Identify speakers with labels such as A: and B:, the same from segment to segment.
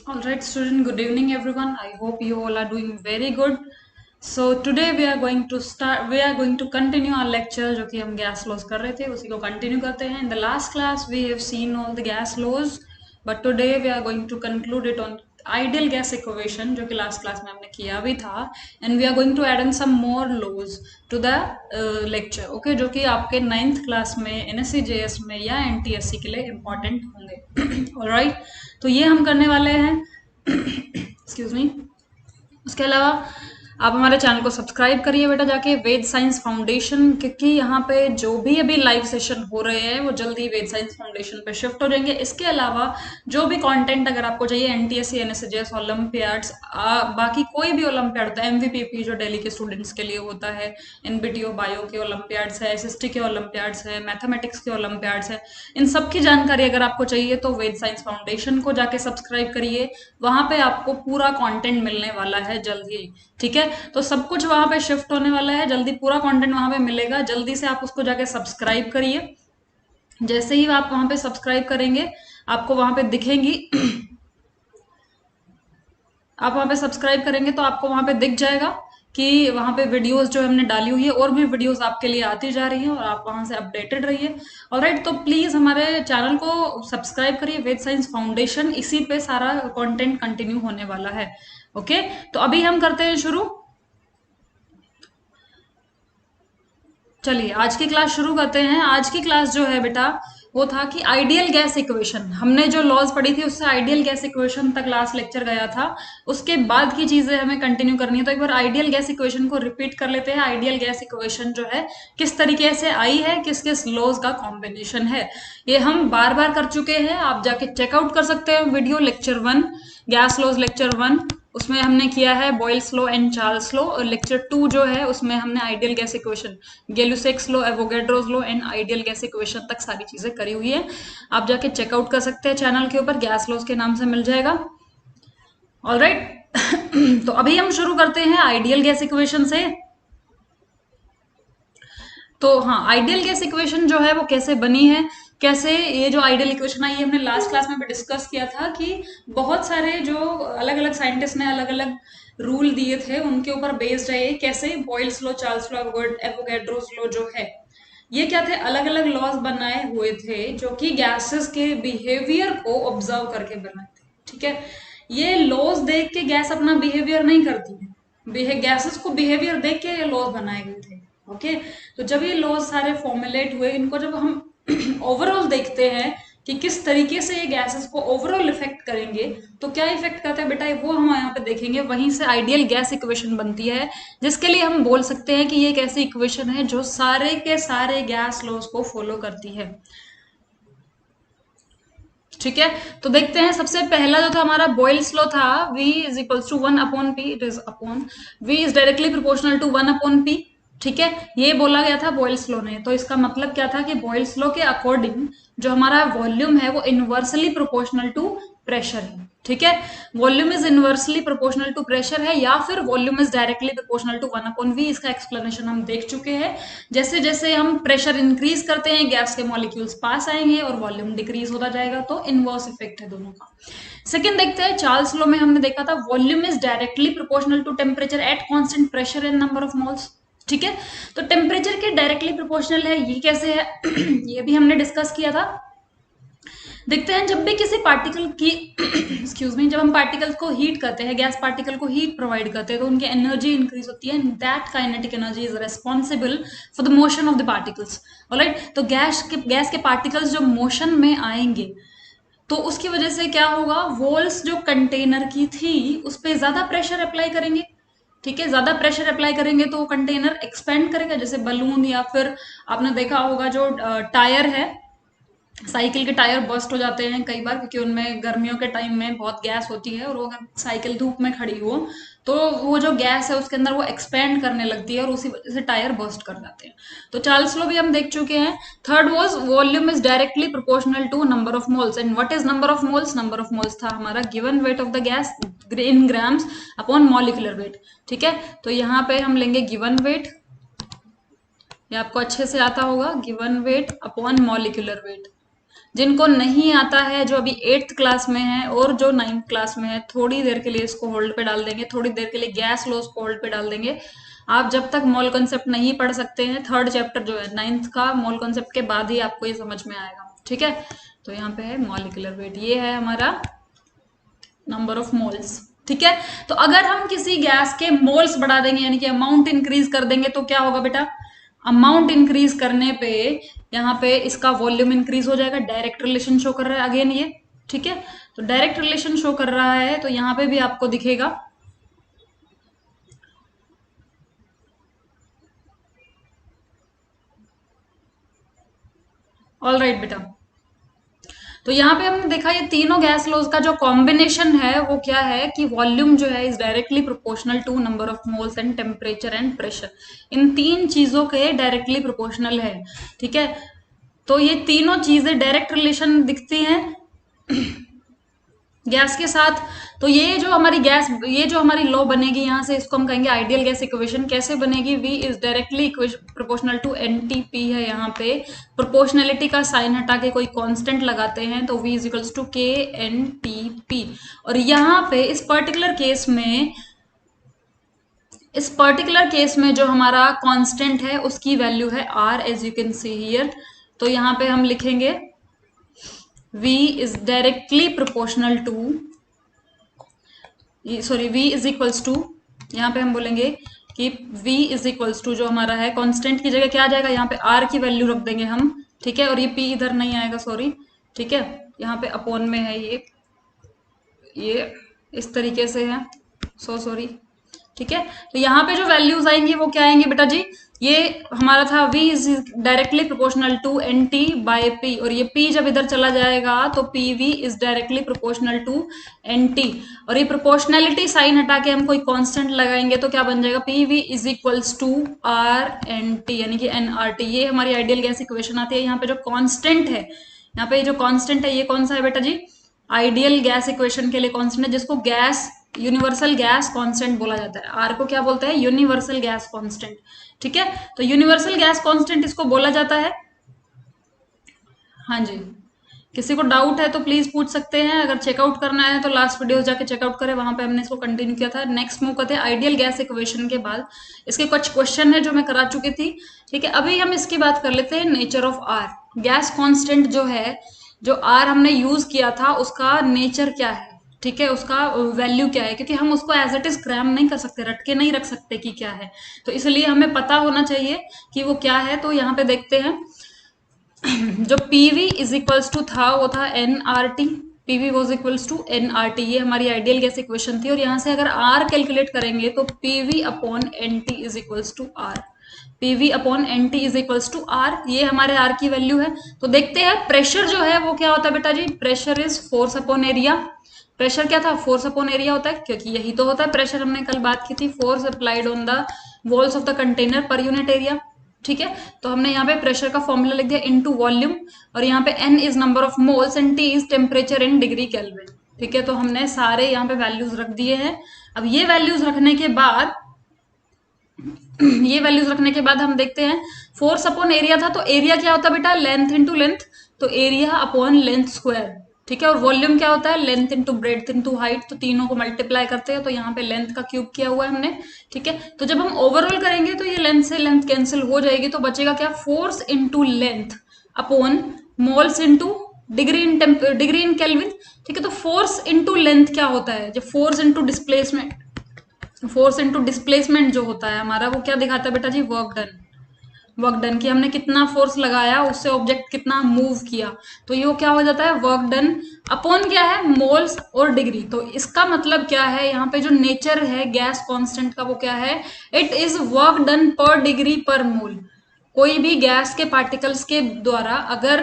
A: All right, student, good evening, everyone. I hope you all are doing very good. So today we are going to continue our lecture जो कि हम gas laws कर रहे थे उसी को continue करते हैं. In the last class we have seen all the gas laws, but today we are going to conclude it on ideal gas equation जो कि last class में हमने किया भी था, and we are going to add in some more laws to the lecture. Okay, जो कि आपके 9th class में NSCJS में या NTSC के लिए important होंगे. All right, तो ये हम करने वाले हैं. Excuse me. उसके अलावा आप हमारे चैनल को सब्सक्राइब करिए बेटा जाके, वेद साइंस फाउंडेशन, क्योंकि यहाँ पे जो भी अभी लाइव सेशन हो रहे हैं वो जल्दी वेद साइंस फाउंडेशन पे शिफ्ट हो जाएंगे. इसके अलावा जो भी कंटेंट अगर आपको चाहिए एनटीएससी एनएसजेएस ओलंपियाड्स, बाकी कोई भी ओलंपियाड होता है, एमवीपीपी जो दिल्ली के स्टूडेंट्स के लिए होता है, एनबीटीओ बायो के ओलंपियाड्स है, एसएसटी के ओलंपियाड्स है, मैथमेटिक्स के ओलंपियाड्स है, इन सब की जानकारी अगर आपको चाहिए तो वेद साइंस फाउंडेशन को जाके सब्सक्राइब करिए. वहां पे आपको पूरा कंटेंट मिलने वाला है जल्द ही. ठीक है, तो सब कुछ वहां पे शिफ्ट होने वाला है जल्दी, पूरा कंटेंट वहां पे मिलेगा. जल्दी से आप उसको जाके सब्सक्राइब करिए. जैसे ही आप वहां पे सब्सक्राइब करेंगे आपको वहां पे दिखेंगी आप वहां पे सब्सक्राइब करेंगे तो आपको वहां पे दिख जाएगा कि वहां पे वीडियोस जो हमने डाली हुई है, और भी वीडियोस आपके लिए आती जा रही हैं और आप वहां से अपडेटेड रहिए. ऑलराइट, तो प्लीज हमारे चैनल को सब्सक्राइब करिए, वेद साइंस फाउंडेशन, इसी पे सारा कंटेंट कंटिन्यू होने वाला है. ओके, तो अभी हम करते हैं शुरू. चलिए आज की क्लास शुरू करते हैं. आज की क्लास जो है बेटा वो था कि आइडियल गैस इक्वेशन. हमने जो लॉज पढ़ी थी उससे आइडियल गैस इक्वेशन तक लास्ट लेक्चर गया था. उसके बाद की चीजें हमें कंटिन्यू करनी है. तो एक बार आइडियल गैस इक्वेशन को रिपीट कर लेते हैं. आइडियल गैस इक्वेशन जो है किस तरीके से आई है, किस किस लॉज का कॉम्बिनेशन है, ये हम बार बार कर चुके हैं. आप जाके चेकआउट कर सकते हैं video lecture 1, gas laws lecture 1, उसमें हमने किया है Boyle's law and Charles law. और लेक्चर 2 जो है उसमें हमने ideal gas equation, Gay Lussac's law, Avogadro's law and ideal gas equation तक सारी चीजें करी हुई है. आप जाके चेकआउट कर सकते हैं चैनल के ऊपर, गैस लॉज के नाम से मिल जाएगा. ऑलराइट, तो अभी हम शुरू करते हैं आइडियल गैस इक्वेशन से. तो हाँ, आइडियल गैस इक्वेशन जो है वो कैसे बनी है, कैसे ये जो आइडियल इक्वेशन आई है, हमने लास्ट क्लास में भी डिस्कस किया था कि बहुत सारे जो अलग अलग साइंटिस्ट ने अलग अलग रूल दिए थे उनके ऊपर बेस्ड है ये. कैसे Boyle's law, Charles law, Avogadro's law जो है, ये क्या थे, अलग अलग लॉज बनाए हुए थे जो कि गैसेस के बिहेवियर को ऑब्जर्व करके बनाए थे. ठीक है, ये लॉज देख के गैस अपना बिहेवियर नहीं करती है, गैसेस को बिहेवियर देख के ये लॉज बनाए गए थे. ओके, तो जब ये लॉज सारे फॉर्मुलेट हुए, इनको जब हम ओवरऑल देखते हैं कि किस तरीके से ये गैसेस को ओवरऑल इफेक्ट करेंगे, तो क्या इफेक्ट करता है बेटा वो हम यहाँ पे देखेंगे. वहीं से आइडियल गैस इक्वेशन बनती है, जिसके लिए हम बोल सकते हैं कि ये एक ऐसी इक्वेशन है जो सारे के सारे गैस लॉज को फॉलो करती है. ठीक है, तो देखते हैं. सबसे पहला जो था हमारा बॉयल्स लॉ था, V is equals to 1/P. It is upon V is directly proportional to 1/P. ठीक है, ये बोला गया था बॉयल्स लॉ ने. तो इसका मतलब क्या था कि बॉयल्स लॉ के अकॉर्डिंग जो हमारा वॉल्यूम है वो इनवर्सली प्रोपोर्शनल टू प्रेशर है. ठीक है, volume is inversely proportional to pressure है, या फिर volume is directly proportional to 1/V. इसका एक्सप्लेनेशन हम देख चुके हैं. जैसे जैसे हम प्रेशर इंक्रीज करते हैं गैस के मॉलिक्यूल्स पास आएंगे और वॉल्यूम डिक्रीज होता जाएगा. तो इनवर्स इफेक्ट है दोनों का. सेकंड देखते हैं, चार्ल्स लॉ में हमने देखा था volume is directly proportional to temperature at constant pressure and number of moles. ठीक है, तो टेम्परेचर के डायरेक्टली प्रोपोर्शनल है, ये कैसे है ये भी हमने डिस्कस किया था. देखते हैं, जब भी किसी पार्टिकल की एक्सक्यूज मी, जब हम पार्टिकल्स को हीट करते हैं, गैस पार्टिकल को हीट प्रोवाइड करते हैं, तो उनकी एनर्जी इंक्रीज होती है. That kinetic energy is responsible for the motion of the particles. Alright, तो गैस के पार्टिकल्स जो मोशन में आएंगे तो उसकी वजह से क्या होगा, वॉल्स जो कंटेनर की थी उस पर ज्यादा प्रेशर अप्लाई करेंगे. ठीक है, ज्यादा प्रेशर अप्लाई करेंगे तो वो कंटेनर एक्सपेंड करेगा, जैसे बलून, या फिर आपने देखा होगा जो टायर है, साइकिल के टायर बस्ट हो जाते हैं कई बार, क्योंकि उनमें गर्मियों के टाइम में बहुत गैस होती है और वो अगर साइकिल धूप में खड़ी हो तो वो जो गैस है उसके अंदर वो एक्सपेंड करने लगती है और उसी वजह से टायर बस्ट कर जाते हैं. तो चार्ल्स लॉ भी हम देख चुके हैं. Third was volume is directly proportional to number of moles. And what is number of moles? Number of moles था हमारा given weight of the gas in grams upon molecular weight. ठीक है, तो यहाँ पे हम लेंगे गिवन वेट, ये आपको अच्छे से आता होगा, given weight upon molecular wait. जिनको नहीं आता है, जो अभी 8th क्लास में है और जो 9th क्लास में है, थोड़ी देर के लिए इसको होल्ड पे डाल देंगे, थोड़ी देर के लिए गैस लॉस को होल्ड पे डाल देंगे। आप जब तक मोल कॉन्सेप्ट नहीं पढ़ सकते हैं, 3rd चैप्टर जो है 9th का, मोल कॉन्सेप्ट के बाद ही आपको ये समझ में आएगा। ठीक है, तो यहाँ पे है मॉलिक्यूलर वेट, ये है हमारा नंबर ऑफ मोल्स। ठीक है, तो अगर हम किसी गैस के मोल्स बढ़ा देंगे, यानी कि अमाउंट इंक्रीज कर देंगे, तो क्या होगा बेटा? अमाउंट इंक्रीज करने पे यहाँ पे इसका वॉल्यूम इंक्रीज हो जाएगा। डायरेक्ट रिलेशन शो कर रहा है अगेन ये। ठीक है, तो डायरेक्ट रिलेशन शो कर रहा है, तो यहाँ पे भी आपको दिखेगा। ऑल राइट बेटा, तो यहाँ पे हमने देखा ये तीनों गैस लॉज का जो कॉम्बिनेशन है वो क्या है कि वॉल्यूम जो है is directly proportional to number of moles and temperature and pressure. इन 3 चीजों के डायरेक्टली प्रोपोर्शनल है। ठीक है, तो ये तीनों चीजें डायरेक्ट रिलेशन दिखती हैं गैस के साथ। तो ये जो हमारी लॉ बनेगी यहाँ से, इसको हम कहेंगे आइडियल गैस इक्वेशन। कैसे बनेगी? V is directly proportional to NTP है। यहाँ पे प्रोपोर्शनलिटी का साइन हटा के कोई कांस्टेंट लगाते हैं, तो V is equals to KNTP। और यहाँ पे इस पर्टिकुलर केस में जो हमारा कांस्टेंट है उसकी वैल्यू है R, as you can see here. तो यहाँ पे हम लिखेंगे V is directly proportional to, V is equals to, यहाँ पे हम बोलेंगे कि V is equals to जो हमारा है कांस्टेंट की जगह क्या आ जाएगा, यहाँ पे R की वैल्यू रख देंगे हम। ठीक है, और ये P इधर नहीं आएगा, सॉरी। ठीक है, यहाँ पे अपॉन में है ये इस तरीके से है, सॉरी। ठीक है, तो यहाँ पे जो वैल्यूज आएंगी वो क्या आएंगी बेटा जी? ये हमारा था V is directly proportional to NT by P, और ये P जब इधर चला जाएगा तो PV is directly proportional to NT। और ये प्रोपोर्शनलिटी साइन हटा के हम कोई कांस्टेंट लगाएंगे तो क्या बन जाएगा? PV is equals to RNT, यानी कि NRT। ये हमारी आइडियल गैस इक्वेशन आती है। यहाँ पे जो कांस्टेंट है, यहाँ पे जो कांस्टेंट है ये कौन सा है बेटा जी? आइडियल गैस इक्वेशन के लिए कांस्टेंट है, जिसको यूनिवर्सल गैस कांस्टेंट बोला जाता है। आर को क्या बोलते हैं? Universal gas constant. ठीक है, तो यूनिवर्सल गैस कांस्टेंट इसको बोला जाता है। हाँ जी, किसी को डाउट है तो प्लीज पूछ सकते हैं। अगर चेकआउट करना है तो लास्ट वीडियो जाके चेकआउट करें, वहां पे हमने इसको कंटिन्यू किया था। नेक्स्ट मूव करते हैं आइडियल गैस इक्वेशन के बाद। इसके कुछ क्वेश्चन है जो मैं करा चुकी थी। ठीक है, अभी हम इसकी बात कर लेते हैं nature of R. Gas constant जो है, जो आर हमने यूज किया था, उसका नेचर क्या है? ठीक है, उसका वैल्यू क्या है? क्योंकि हम उसको एज इट इज क्रैम नहीं कर सकते, रट के नहीं रख सकते कि क्या है, तो इसलिए हमें पता होना चाहिए कि वो क्या है। तो यहाँ पे देखते हैं जो PV इज इक्वल्स टू था वो था NRT। PV was equals to NRT, ये हमारी आइडियल गैस इक्वेशन थी। और यहाँ से अगर R कैलकुलेट करेंगे तो PV upon NT is equals to R। PV upon NT is equals to R, ये हमारे R की वैल्यू है। तो देखते हैं प्रेशर जो है वो क्या होता है बेटा जी? Pressure is force upon area. Pressure क्या था? फोर्स अपॉन एरिया होता है, क्योंकि यही तो होता है प्रेशर। हमने कल बात की थी, force applied on the walls of the container per unit area. ठीक है, तो हमने यहाँ पे प्रेशर का फॉर्मूला लिख दिया इनटू वॉल्यूम, और यहाँ पे N is number of moles and T is temperature in degree kelvin. ठीक है, तो हमने सारे यहाँ पे वैल्यूज रख दिए हैं। अब ये वैल्यूज रखने के बाद हम देखते हैं फोर्स अपॉन एरिया था, तो एरिया क्या होता है बेटा? लेंथ इंटू लेंथ, तो एरिया अपॉन लेंथ स्क्वायर। ठीक है, और वॉल्यूम क्या होता है? Length into breadth into height, तो तीनों को मल्टीप्लाई करते हैं, तो यहाँ पे लेंथ का क्यूब किया हुआ है हमने। ठीक है, तो जब हम ओवरऑल करेंगे तो ये लेंथ से लेंथ कैंसिल हो जाएगी, तो बचेगा क्या? Force into length upon moles into degree in kelvin. ठीक है, तो फोर्स इंटू लेंथ क्या होता है? जब फोर्स इंटू डिस्प्लेसमेंट जो होता है हमारा, वो क्या दिखाता है बेटा जी? वर्क डन कि हमने कितना फोर्स लगाया, उससे ऑब्जेक्ट कितना मूव किया, तो ये क्या हो जाता है? वर्क डन अपॉन क्या है? मोल्स और डिग्री। तो इसका मतलब क्या है? यहाँ पे जो नेचर है गैस कांस्टेंट का वो क्या है? इट इज वर्क डन पर डिग्री पर मोल। कोई भी गैस के पार्टिकल्स के द्वारा अगर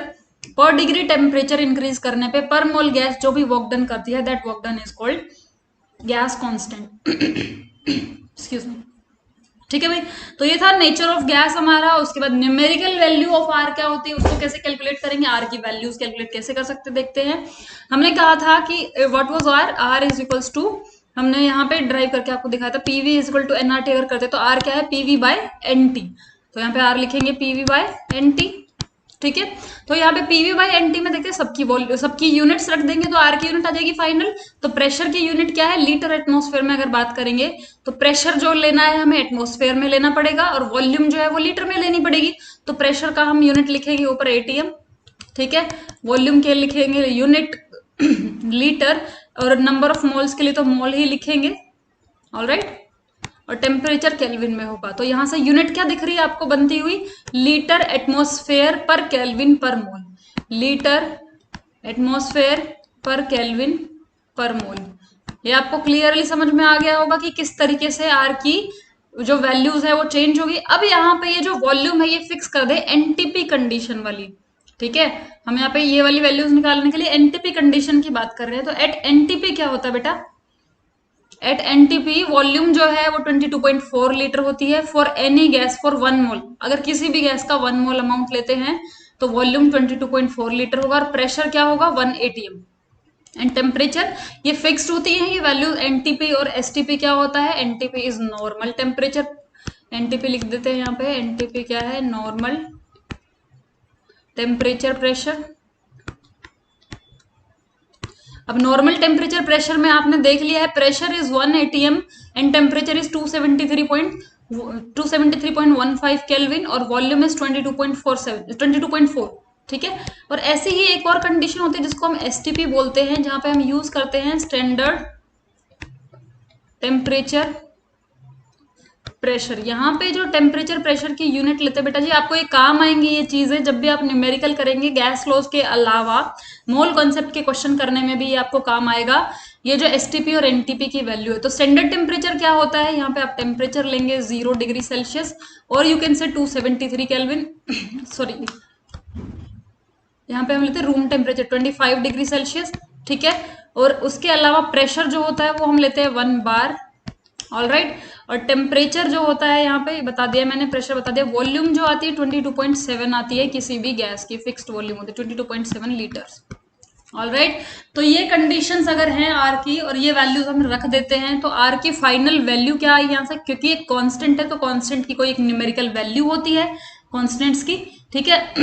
A: पर डिग्री टेम्परेचर इंक्रीज करने पे पर मोल गैस जो भी वर्क डन करती है, that work done is called gas constant. Excuse me. ठीक है भाई, तो ये था नेचर ऑफ गैस हमारा। उसके बाद न्यूमेरिकल वैल्यू ऑफ आर क्या होती है, उसको कैसे कैलकुलेट करेंगे, आर की वैल्यूज कैलकुलेट कैसे कर सकते देखते हैं। हमने कहा था कि what was R is equals to, हमने यहाँ पे ड्राइव करके आपको दिखाया था PV is equal to NRT। अगर करते तो आर क्या है? PV by NT। तो यहाँ पे आर लिखेंगे PV बाय NT। ठीक है। तो यहाँ पे पीवी बाई एनटी में देखते हैं सबकी यूनिट्स रख देंगे तो आर की यूनिट आ जाएगी फाइनल। तो प्रेशर की यूनिट क्या है, लीटर एटमॉस्फेयर में अगर बात करेंगे तो प्रेशर जो लेना है हमें एटमॉस्फेयर में लेना पड़ेगा और वॉल्यूम जो है वो लीटर में लेनी पड़ेगी। तो प्रेशर का हम यूनिट लिखेंगे ऊपर एटीएम, ठीक है। वॉल्यूम के लिखेंगे यूनिट लीटर और नंबर ऑफ मोल्स के लिए तो मोल ही लिखेंगे, ऑलराइट। और टेम्परेचर केल्विन में होगा। तो यहां से यूनिट क्या दिख रही है आपको बनती हुई, litre atmosphere per kelvin per मोल, litre atmosphere per kelvin per मोल। ये आपको क्लियरली समझ में आ गया होगा कि किस तरीके से आर की जो वैल्यूज है वो चेंज होगी। अब यहाँ पे ये जो वॉल्यूम है ये फिक्स कर दे एनटीपी कंडीशन वाली, ठीक है। हम यहाँ पे ये वाली वैल्यूज निकालने के लिए एनटीपी कंडीशन की बात कर रहे हैं। तो एट एनटीपी क्या होता है बेटा, एट एनटीपी वॉल्यूम जो है वो 22.4 लीटर होती है फॉर एनी गैस फॉर 1 मोल। अगर किसी भी गैस का 1 मोल अमाउंट लेते हैं तो वॉल्यूम 22.4 लीटर होगा और प्रेशर क्या होगा 1 एटीएम। एंड टेम्परेचर ये फिक्स्ड होती है ये वैल्यू। एनटीपी और एसटीपी क्या होता है, NTP is normal temperature, NTP लिख देते हैं यहाँ पे, एनटीपी क्या है, नॉर्मल टेम्परेचर प्रेशर। अब नॉर्मल टेम्परेचर प्रेशर में आपने देख लिया है pressure is 1 ATM and temperature is 273.15 kelvin और वॉल्यूम इज 22.4, ठीक है। और ऐसी ही एक और कंडीशन होती है जिसको हम एसटीपी बोलते हैं, जहां पे हम यूज करते हैं स्टैंडर्ड टेम्परेचर प्रेशर। यहाँ पे जो टेम्परेचर प्रेशर की यूनिट लेते हैं बेटा जी, आपको ये काम आएंगी ये चीजें जब भी आप न्यूमेरिकल करेंगे। गैस लॉज के अलावा मोल कॉन्सेप्ट के क्वेश्चन करने में भी ये आपको काम आएगा, ये जो एसटीपी और एनटीपी की वैल्यू है। तो स्टैंडर्ड टेम्परेचर क्या होता है, यहाँ पे आप टेम्परेचर लेंगे 0 डिग्री सेल्सियस और you can say 273 kelvin sorry यहाँ पे हम लेते हैं रूम टेम्परेचर 25 डिग्री सेल्सियस, ठीक है। और उसके अलावा प्रेशर जो होता है वो हम लेते हैं 1 बार, ऑलराइट। और टेम्परेचर जो होता है यहाँ पे बता दिया मैंने, प्रेशर बता दिया। वॉल्यूम जो आती है 22.7 आती है किसी भी गैस की, फिक्स्ड वॉल्यूम होती है 22.7 लीटर्स, ऑलराइट। तो ये कंडीशंस अगर हैं आर की और ये वैल्यूज हम रख देते हैं तो आर की फाइनल वैल्यू क्या आई यहाँ से, क्योंकि एक कांस्टेंट है तो कांस्टेंट की कोई एक न्यूमेरिकल वैल्यू होती है कांस्टेंट्स की, ठीक है।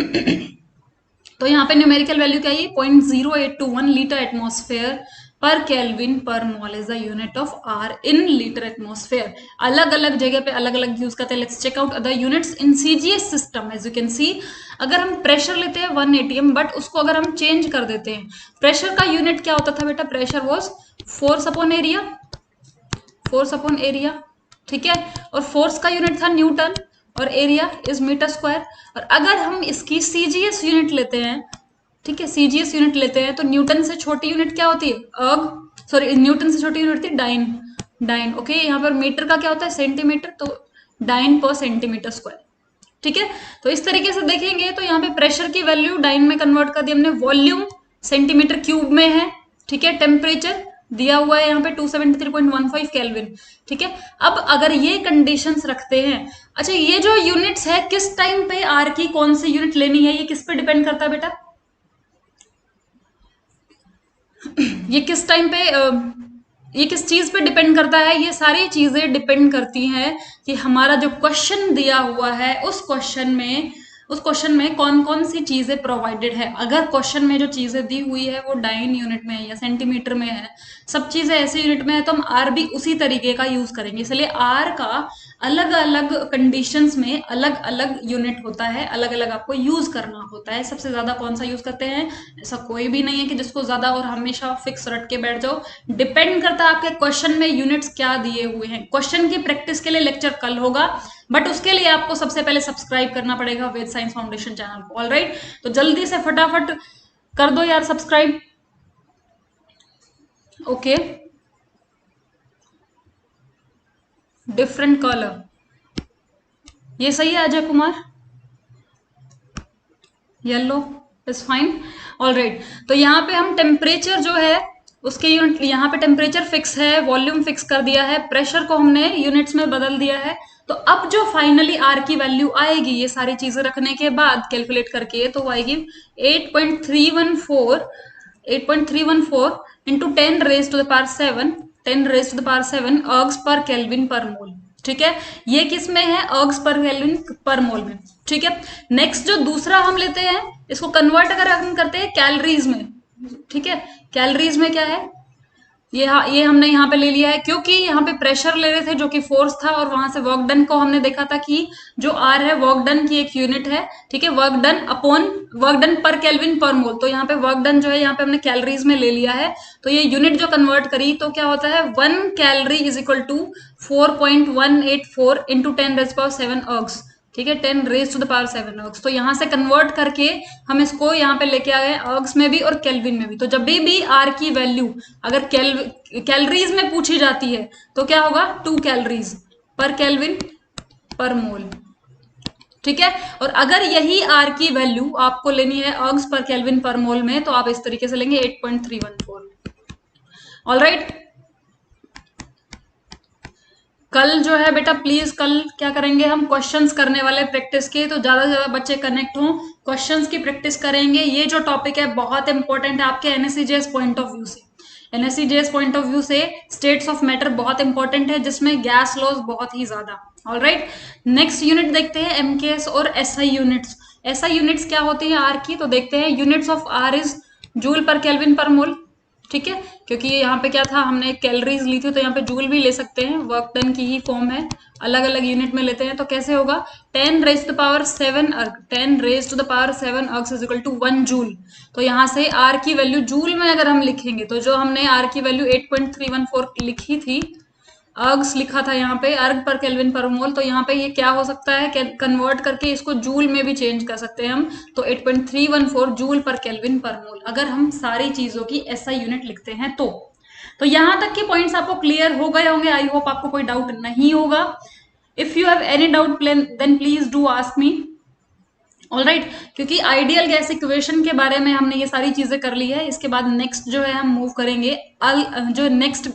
A: तो यहाँ पे न्यूमेरिकल वैल्यू क्या है, 0.0821 litre atmosphere per kelvin per mole is the unit of R in litre atmosphere. अलग अलग जगह पे अलग अलग यूज करते हैं। Let's check out other units in CGS system. As you can see, अगर हम प्रेशर लेते हैं 1 एटीएम बट उसको अगर हम चेंज कर देते हैं, प्रेशर का यूनिट क्या होता था बेटा, pressure was force upon area, ठीक है। और फोर्स का यूनिट था न्यूटन और एरिया इज मीटर स्क्वायर। और अगर हम इसकी सीजीएस यूनिट लेते हैं, ठीक है, सीजीएस यूनिट लेते हैं तो न्यूटन से छोटी यूनिट क्या होती है, न्यूटन से छोटी यूनिट थी डाइन, ओके। यहाँ पर मीटर का क्या होता है, सेंटीमीटर, तो डाइन पर सेंटीमीटर स्क्वायर, ठीक है। तो इस तरीके से देखेंगे तो यहाँ पे प्रेशर की वैल्यू डाइन में कन्वर्ट कर दी हमने, वॉल्यूम सेंटीमीटर क्यूब में है, ठीक है। टेम्परेचर दिया हुआ है यहाँ पे 273.15 केल्विन, ठीक है। अब अगर ये कंडीशंस रखते हैं, अच्छा ये जो यूनिट्स है किस टाइम पे आर की कौन सी यूनिट लेनी है, ये किस पे डिपेंड करता है बेटा, ये किस टाइम पे ये किस चीज पे डिपेंड करता है, ये सारी चीजें डिपेंड करती हैं कि हमारा जो क्वेश्चन दिया हुआ है उस क्वेश्चन में कौन कौन सी चीजें प्रोवाइडेड है। अगर क्वेश्चन में जो चीजें दी हुई है वो डाइन यूनिट में है या सेंटीमीटर में है, सब चीजें ऐसे यूनिट में है, तो हम आर भी उसी तरीके का यूज करेंगे। इसलिए आर का अलग अलग कंडीशंस में अलग अलग यूनिट होता है, अलग अलग आपको यूज करना होता है। सबसे ज्यादा कौन सा यूज करते हैं, ऐसा कोई भी नहीं है कि जिसको ज्यादा और हमेशा फिक्स रट के बैठ जाओ। डिपेंड करता है आपके क्वेश्चन में यूनिट्स क्या दिए हुए हैं। क्वेश्चन की प्रैक्टिस के लिए लेक्चर कल होगा, बट उसके लिए आपको सबसे पहले सब्सक्राइब करना पड़ेगा वेद साइंस फाउंडेशन चैनल को, ऑलराइट। तो जल्दी से फटाफट कर दो यार सब्सक्राइब, ओके। डिफरेंट कलर, ये सही है Ajay Kumar, yellow is fine, alright. तो यहाँ पे हम टेम्परेचर जो है उसके यूनिट, यहाँ पे टेम्परेचर फिक्स है, वॉल्यूम फिक्स कर दिया है, प्रेशर को हमने यूनिट्स में बदल दिया है। तो अब जो फाइनली आर की वैल्यू आएगी ये सारी चीजें रखने के बाद कैलकुलेट करके, तो आएगी 8.314 into 10 raise to the power 7 ergs पर केल्विन पर मोल, ठीक है, ये किस में है, अर्ग्स पर केल्विन पर मोल में। ठीक है, नेक्स्ट जो दूसरा हम लेते हैं, इसको कन्वर्ट अगर हम करते हैं कैलोरीज में, ठीक है, कैलोरीज में क्या है, ये हमने यहाँ पे ले लिया है, क्योंकि यहाँ पे प्रेशर ले रहे थे जो कि फोर्स था, और वहां से वर्क डन को हमने देखा था कि जो आर है वर्क डन की एक यूनिट है। ठीक है, work done upon work done पर केल्विन पर मोल, तो यहाँ पे वर्क डन जो है यहाँ पे हमने कैलोरीज में ले लिया है, तो ये यूनिट जो कन्वर्ट करी तो क्या होता है, 1 calorie is equal to 4.184 into 10⁻⁷ ergs. ठीक है, 10⁻⁷ अर्ग्स। तो यहां से कन्वर्ट करके हम इसको यहाँ पे लेके आ गए अर्ग्स में भी और केल्विन में भी। तो जब भी आर की वैल्यू अगर कैलोरीज में पूछी जाती है तो क्या होगा, 2 कैलोरीज पर केल्विन पर मोल। ठीक है, और अगर यही आर की वैल्यू आपको लेनी है अर्ग्स पर केल्विन पर मोल में, तो आप इस तरीके से लेंगे 8.314। ऑलराइट, कल जो है बेटा प्लीज कल क्या करेंगे हम, क्वेश्चंस करने वाले प्रैक्टिस के, तो ज्यादा से ज्यादा बच्चे कनेक्ट हों, क्वेश्चंस की प्रैक्टिस करेंगे। ये जो टॉपिक है बहुत इंपॉर्टेंट है आपके एनएससीजेएस पॉइंट ऑफ व्यू से। एनएससीजेएस पॉइंट ऑफ व्यू से स्टेट्स ऑफ मैटर बहुत इंपॉर्टेंट है, जिसमें गैस लॉज बहुत ही ज्यादा। ऑलराइट, नेक्स्ट यूनिट देखते हैं एमकेएस और एसआई यूनिट्स। एसआई यूनिट्स क्या होती है आर की, तो देखते हैं। Units of R is joule per kelvin per mole. ठीक है, क्योंकि यहाँ पे क्या था, हमने कैलोरीज ली थी, तो यहाँ पे जूल भी ले सकते हैं, वर्क डन की ही फॉर्म है, अलग अलग यूनिट में लेते हैं। तो कैसे होगा, 10⁻⁷ अर्ग, 10⁻⁷ अर्ग्स इज इक्वल टू 1 जूल। तो यहाँ से आर की वैल्यू जूल में अगर हम लिखेंगे, तो जो हमने आर की वैल्यू 8.314 लिखी थी, अर्ग्स लिखा था यहाँ पे, अर्ग पर केल्विन पर मोल, तो यहाँ पे ये क्या हो सकता है, कन्वर्ट करके इसको जूल में भी चेंज कर सकते हैं हम। तो 8.314 जूल पर केल्विन पर मोल, अगर हम सारी चीजों की एसआई यूनिट लिखते हैं तो यहां तक के पॉइंट्स आपको क्लियर हो गए होंगे। आई होप आपको कोई डाउट नहीं होगा। If you have any doubt then please do ask me. Alright, क्योंकि आइडियल गैस इक्वेशन के बारे में हमने ये सारी चीजें कर ली है। इसके बाद नेक्स्ट जो है हम मूव करेंगे जो नेक्स्ट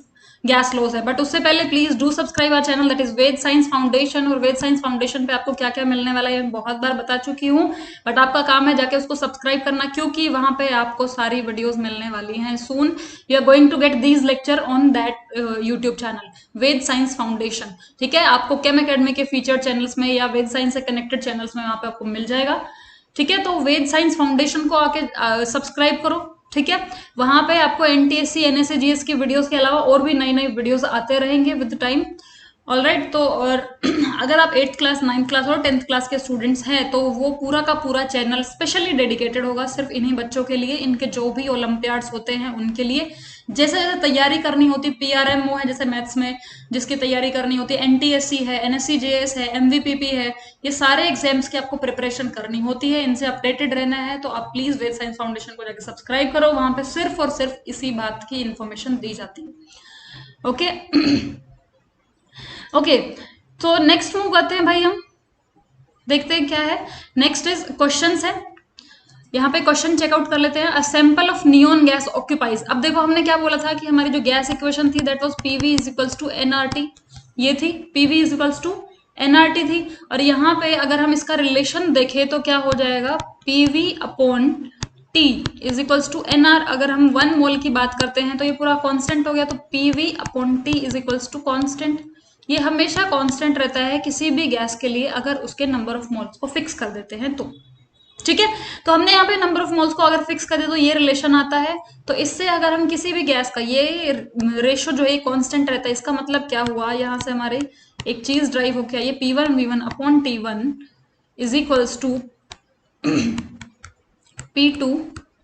A: गैस लॉस है, बट उससे पहले please do subscribe our channel, that is Ved science foundation. और वेद साइंस फाउंडेशन पे आपको क्या क्या मिलने वाला है बहुत बार बता चुकी हूँ, बट आपका काम है जाके उसको सब्सक्राइब करना, क्योंकि वहां पे आपको सारी वीडियोस मिलने वाली हैं। Soon you are going to get these lecture on that YouTube channel Ved science foundation. ठीक है, आपको केम अकेडमी के फीचर चैनल्स में या वेद साइंस से कनेक्टेड चैनल्स में वहां पे आपको मिल जाएगा। ठीक है, तो वेद साइंस फाउंडेशन को आके सब्सक्राइब करो। ठीक है, वहां पे आपको एनटीएससी एनएसए जीएस की वीडियोस के अलावा और भी नई नई वीडियोस आते रहेंगे विद टाइम। ऑलराइट, तो और अगर आप 8th क्लास 9th क्लास और 10th क्लास के स्टूडेंट्स हैं, तो वो पूरा का पूरा चैनल स्पेशली डेडिकेटेड होगा सिर्फ इन्हीं बच्चों के लिए, इनके जो भी ओलंपियाड्स होते हैं उनके लिए। जैसे जैसे तैयारी करनी होती, पीआरएमओ है जैसे मैथ्स में जिसकी तैयारी करनी होती है, एनटीएससी है, एनएससीजेएस है, एमवीपीपी है, ये सारे एग्जाम्स की आपको प्रिपरेशन करनी होती है, इनसे अपडेटेड रहना है, तो आप प्लीज वेद साइंस फाउंडेशन को जाकर सब्सक्राइब करो। वहां पे सिर्फ और सिर्फ इसी बात की इंफॉर्मेशन दी जाती है। ओके ओके, तो नेक्स्ट मूव करते हैं भाई, हम देखते हैं क्या है। नेक्स्ट इज क्वेश्चंस है, यहाँ पे क्वेश्चन चेकआउट कर लेते हैं। A sample of neon gas occupies. अब देखो हमने क्या बोला था कि हमारी जो गैस इक्वेशन थी that was PV is equals to NRT, ये थी PV is equals to NRT थी। और यहाँ पे अगर हम इसका रिलेशन देखें तो क्या हो जाएगा, PV upon T is equals to NR. अगर हम 1 मोल की बात करते हैं तो ये पूरा कांस्टेंट हो गया, तो PV upon T is equals to constant. ये हमेशा कांस्टेंट रहता है किसी भी गैस के लिए अगर उसके नंबर ऑफ मोल्स को फिक्स कर देते हैं तो। ठीक है, तो हमने यहाँ पे नंबर ऑफ मोल्स को अगर फिक्स कर दे तो ये रिलेशन आता है। तो इससे अगर हम किसी भी गैस का ये रेशो जो है कांस्टेंट रहता है, इसका मतलब क्या हुआ, यहाँ से हमारे एक चीज ड्राइव हो गया, ये P1 V1 upon T1 is equals to P2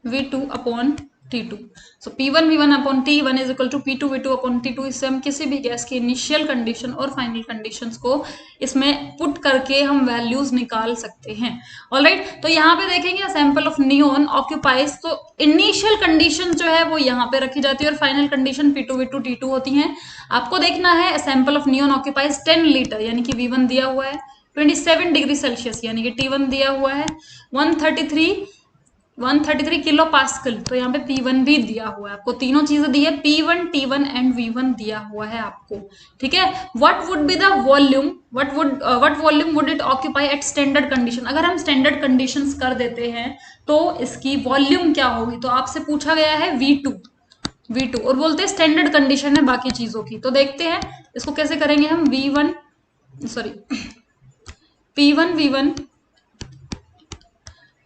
A: V2 upon T2। So P1 V1 upon T1 is equal to P2 V2 upon T2। इससे हम किसी भी गैस की इनिशियल कंडीशन और फाइनल कंडीशंस को इसमें पुट करके हम वैल्यूज निकाल सकते हैं। ऑलराइट, तो यहाँ पे देखेंगे सैंपल ऑफ नियोन ऑक्यूपाइज, तो इनिशियल कंडीशन जो है वो यहाँ पे रखी जाती है और final condition P2 V2 T2 होती है। आपको देखना है sample of neon occupies 10 litre, यानी कि V1 दिया हुआ है, 27 डिग्री सेल्सियस यानी कि T1 दिया हुआ है, 133 किलो पास्कल, तो यहाँ पे P1 भी दिया हुआ है आपको, तीनों चीजें दी है, P1 T1 एंड V1 दिया हुआ है आपको। ठीक है, what would be the volume, what volume would it occupy at standard condition. अगर हम स्टैंडर्ड कंडीशंस कर देते हैं तो इसकी वॉल्यूम क्या होगी, तो आपसे पूछा गया है V2 और बोलते हैं स्टैंडर्ड कंडीशन है बाकी चीजों की। तो देखते हैं इसको कैसे करेंगे हम, V1 sorry P1V1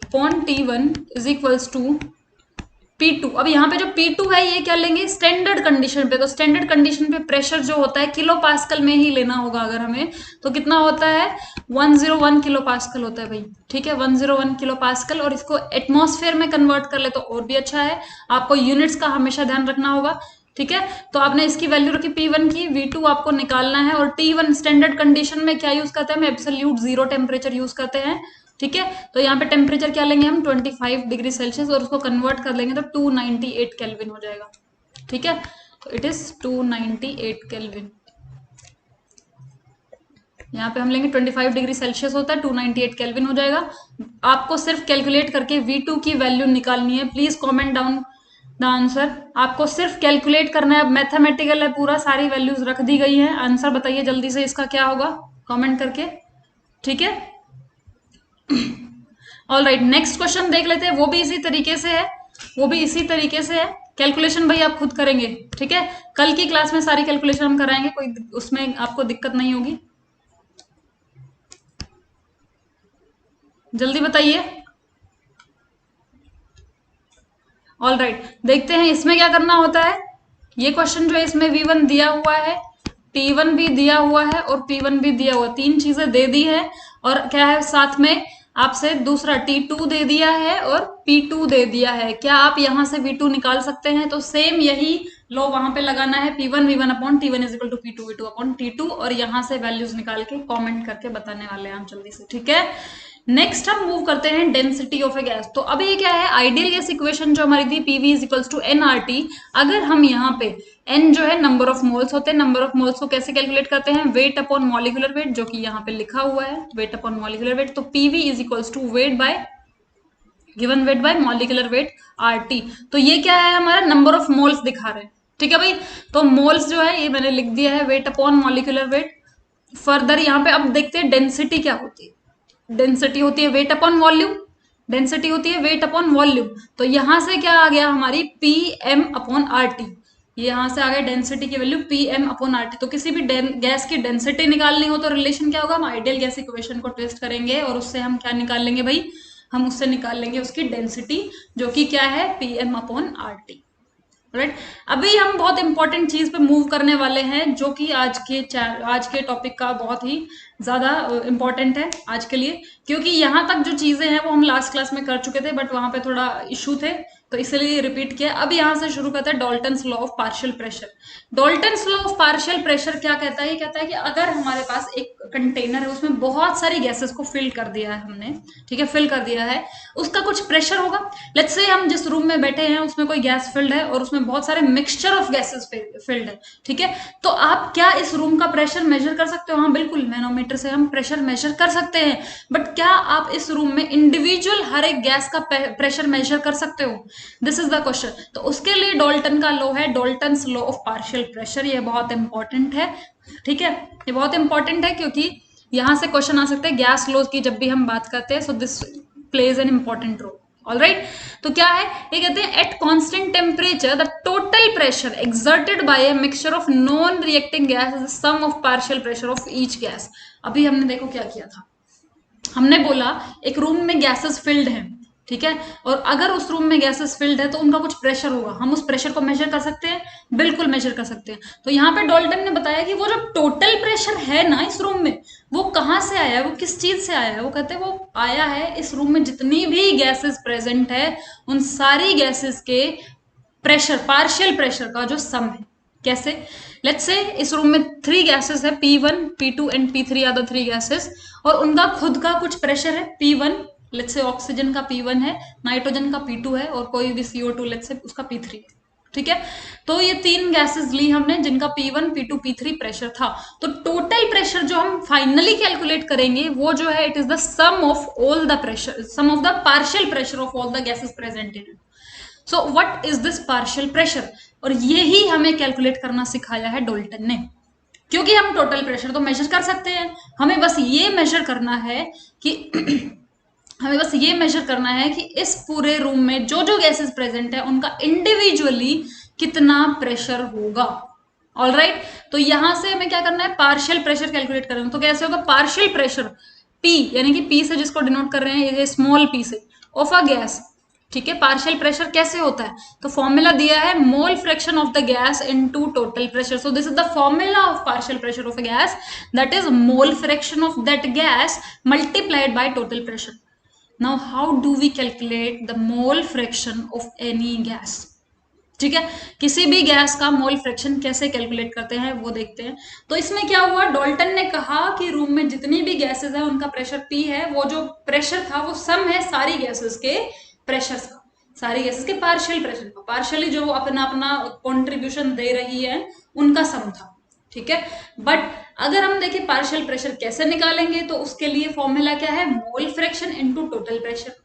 A: upon T1 is equals to P2। अब यहाँ पे जो P2 है ये क्या लेंगे, स्टैंडर्ड कंडीशन पे। तो स्टैंडर्ड कंडीशन पे प्रेशर जो होता है किलो पास्कल में ही लेना होगा अगर हमें, तो कितना होता है 101 किलो पास्कल होता है भाई, ठीक है 101 किलो पास्कल। और इसको एटमॉस्फेयर में कन्वर्ट कर ले तो और भी अच्छा है, आपको यूनिट्स का हमेशा ध्यान रखना होगा, ठीक है। तो आपने इसकी वैल्यू रखी P1 की, V2 आपको निकालना है, और T1 स्टैंडर्ड कंडीशन में क्या यूज करते हैं, हम एब्सोल्यूट जीरो टेम्परेचर यूज करते हैं, ठीक है। तो यहाँ पे टेम्परेचर क्या लेंगे हम 25 डिग्री सेल्सियस, और उसको कन्वर्ट कर लेंगे तो 298 केल्विन हो जाएगा, ठीक है। तो इट इज 298 केल्विन। यहाँ पे हम लेंगे 25 डिग्री सेल्सियस होता है, 298 केल्विन हो जाएगा। आपको सिर्फ कैलकुलेट करके V2 की वैल्यू निकालनी है। Please comment down the answer. आपको सिर्फ कैलकुलेट करना है, मैथमेटिकल है पूरा, सारी वैल्यूज रख दी गई है। आंसर बताइए जल्दी से इसका क्या होगा कमेंट करके, ठीक है। ऑल राइट, नेक्स्ट क्वेश्चन देख लेते हैं, वो भी इसी तरीके से है, वो भी इसी तरीके से है। कैलकुलेशन भाई आप खुद करेंगे, ठीक है। कल की क्लास में सारी कैलकुलेशन हम कराएंगे, कोई उसमें आपको दिक्कत नहीं होगी। जल्दी बताइए। ऑल राइट, देखते हैं इसमें क्या करना होता है। ये क्वेश्चन जो है इसमें V1 दिया हुआ है, T1 भी दिया हुआ है और P1 भी दिया हुआ है, तीन चीजें दे दी है। और क्या है साथ में आपसे दूसरा T2 दे दिया है और P2 दे दिया है। क्या आप यहां से V2 निकाल सकते हैं, तो सेम यही लो वहां पे लगाना है, P1V1 upon T1 is equal to P2V2 upon T2, और यहां से वैल्यूज निकाल के कमेंट करके बताने वाले हैं हम जल्दी से, ठीक है। नेक्स्ट हम मूव करते हैं डेंसिटी ऑफ ए गैस। तो अब ये क्या है, आइडियल गैस इक्वेशन जो हमारी थी PV is equals to nRT। अगर हम यहाँ पे n जो है नंबर ऑफ मोल्स होते हैं, नंबर ऑफ मोल्स को कैसे कैलकुलेट करते हैं, वेट अपॉन मॉलिक्यूलर वेट, जो कि यहाँ पे लिखा हुआ है वेट अपॉन मॉलिक्यूलर वेट। तो PV is equals to weight by given weight by molecular weight RT। तो ये क्या है, हमारा नंबर ऑफ मोल्स दिखा रहे हैं, ठीक है भाई। तो मोल्स जो है ये मैंने लिख दिया है weight upon molecular wait. Further यहाँ पे अब देखते हैं डेंसिटी क्या होती है। डेंसिटी होती है वेट अपॉन वॉल्यूम, डेंसिटी होती है वेट अपॉन वॉल्यूम। तो यहां से क्या आ गया हमारी Pm अपॉन RT, यहां से आ गया डेंसिटी की वैल्यू Pm अपॉन RT। तो किसी भी गैस की डेंसिटी निकालनी हो तो रिलेशन क्या होगा, हम आइडियल गैस इक्वेशन को ट्विस्ट करेंगे और उससे हम क्या निकाल लेंगे भाई, हम उससे निकाल लेंगे उसकी डेंसिटी, जो कि क्या है Pm अपॉन RT, राइट। अभी हम बहुत इंपॉर्टेंट चीज पे मूव करने वाले हैं, जो कि आज के टॉपिक का बहुत ही ज्यादा इंपॉर्टेंट है आज के लिए, क्योंकि यहाँ तक जो चीजें हैं वो हम लास्ट क्लास में कर चुके थे, बट वहां पे थोड़ा इशू थे तो इसलिए रिपीट किया। अब यहाँ से शुरू करते हैं Dalton's law of partial pressure. Dalton's law of partial pressure क्या कहता है, ये कहता है कि अगर हमारे पास एक कंटेनर है उसमें बहुत सारी गैसेस को फिल कर दिया है हमने, ठीक है, फिल कर दिया है, उसका कुछ प्रेशर होगा। लेट्स से हम जिस रूम में बैठे हैं उसमें कोई गैस फिल्ड है और उसमें बहुत सारे मिक्सचर ऑफ गैसेस फिल्ड है, ठीक है। तो आप क्या इस रूम का प्रेशर मेजर कर सकते हो, हाँ बिल्कुल, मैनोमीटर से हम प्रेशर मेजर कर सकते हैं। बट क्या आप इस रूम में इंडिविजुअल हर एक गैस का प्रेशर मेजर कर सकते हो, दिस इज द क्वेश्चन। तो उसके लिए डॉल्टन का लॉ है, Dalton's law of partial pressure. ये बहुत इंपॉर्टेंट है, ठीक है, ये बहुत इंपॉर्टेंट है क्योंकि यहां से क्वेश्चन आ सकते हैं गैस लॉज की जब भी हम बात करते हैं। So this plays an important role, all right. तो क्या है ये कहते हैं, at constant temperature the total pressure exerted by a mixture of non reacting gas is the sum of partial pressure of each gas. अभी हमने देखो क्या किया था, हमने बोला एक रूम में गैसेस फिल्ड हैं, ठीक है, और अगर उस रूम में गैसेस फिल्ड है तो उनका कुछ प्रेशर होगा, हम उस प्रेशर को मेजर कर सकते हैं, बिल्कुल मेजर कर सकते हैं। तो यहाँ पे डॉल्टन ने बताया कि वो जो टोटल प्रेशर है ना इस रूम में, वो कहाँ से आया है, वो किस चीज से आया है, वो कहते हैं वो आया है इस रूम में जितनी भी गैसेस प्रेजेंट है उन सारी गैसेस के प्रेशर, पार्शियल प्रेशर का जो सम है। कैसे, लेट्स से इस रूम में 3 गैसेस है, P1, P2 and P3 are the 3 gases, और उनका खुद का कुछ प्रेशर है P1, लेट्स से ऑक्सीजन का P1 है, नाइट्रोजन का P2 है, और कोई भी CO2 लेट्स से उसका P3 है, ठीक है। तो ये 3 गैसेस ली हमने जिनका P1, P2, P3 प्रेशर था। तो टोटल प्रेशर जो हम फाइनली कैलकुलेट करेंगे वो जो है it is the sum of all the pressure, sum of the partial pressure of all the gases present in it. So what is this partial pressure, और यही हमें कैलकुलेट करना सिखाया है डॉल्टन ने, क्योंकि हम टोटल प्रेशर तो मेजर कर सकते हैं, हमें बस ये मेजर करना है कि हमें बस ये मेजर करना है कि इस पूरे रूम में जो जो गैसेस प्रेजेंट है उनका इंडिविजुअली कितना प्रेशर होगा, ऑलराइट। तो यहां से हमें क्या करना है, पार्शियल प्रेशर कैलकुलेट करना। तो कैसे होगा, पार्शियल प्रेशर पी, यानी कि पी से जिसको डिनोट कर रहे हैं ये स्मॉल पी से, ऑफ अ गैस, ठीक है। पार्शियल प्रेशर कैसे होता है, तो फॉर्मूला दिया है mole fraction of the gas into total pressure. So this is the formula of partial pressure of a gas, that is mole fraction of that gas multiplied by total pressure. Now how do we calculate the mole fraction of any gas, ठीक है। किसी भी gas का mole fraction कैसे calculate करते हैं वो देखते हैं। तो इसमें क्या हुआ, डाल्टन ने कहा कि रूम में जितनी भी गैसेस है उनका प्रेशर पी है, वो जो प्रेशर था वो सम है सारी गैसेस के प्रेशर का, सारी गैसेस के पार्शियल प्रेशर का, पार्शियली जो अपना अपना कॉन्ट्रीब्यूशन दे रही है उनका सम था, ठीक है। बट अगर हम देखें पार्शियल प्रेशर कैसे निकालेंगे, तो उसके लिए फॉर्मूला क्या है, mole fraction into total pressure.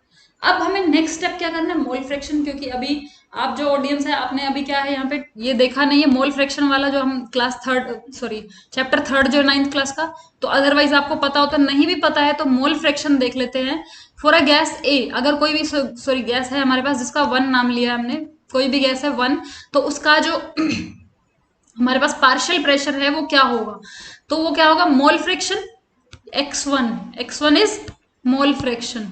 A: अब हमें नेक्स्ट स्टेप क्या करना है, मोल फ्रैक्शन, क्योंकि अभी आप जो ऑडियंस है आपने अभी क्या है यहाँ पे ये देखा नहीं है मोल फ्रैक्शन वाला, जो हम class third sorry chapter third जो 9th क्लास का, तो अदरवाइज आपको पता होता, नहीं भी पता है तो मोल फ्रैक्शन देख लेते हैं। फॉर अ गैस ए, अगर कोई भी सॉरी गैस है हमारे पास जिसका 1 नाम लिया हमने, कोई भी गैस है 1, तो उसका जो हमारे पास पार्शियल प्रेशर है वो क्या होगा, तो वो क्या होगा, mole fraction x1, x1 is mole fraction,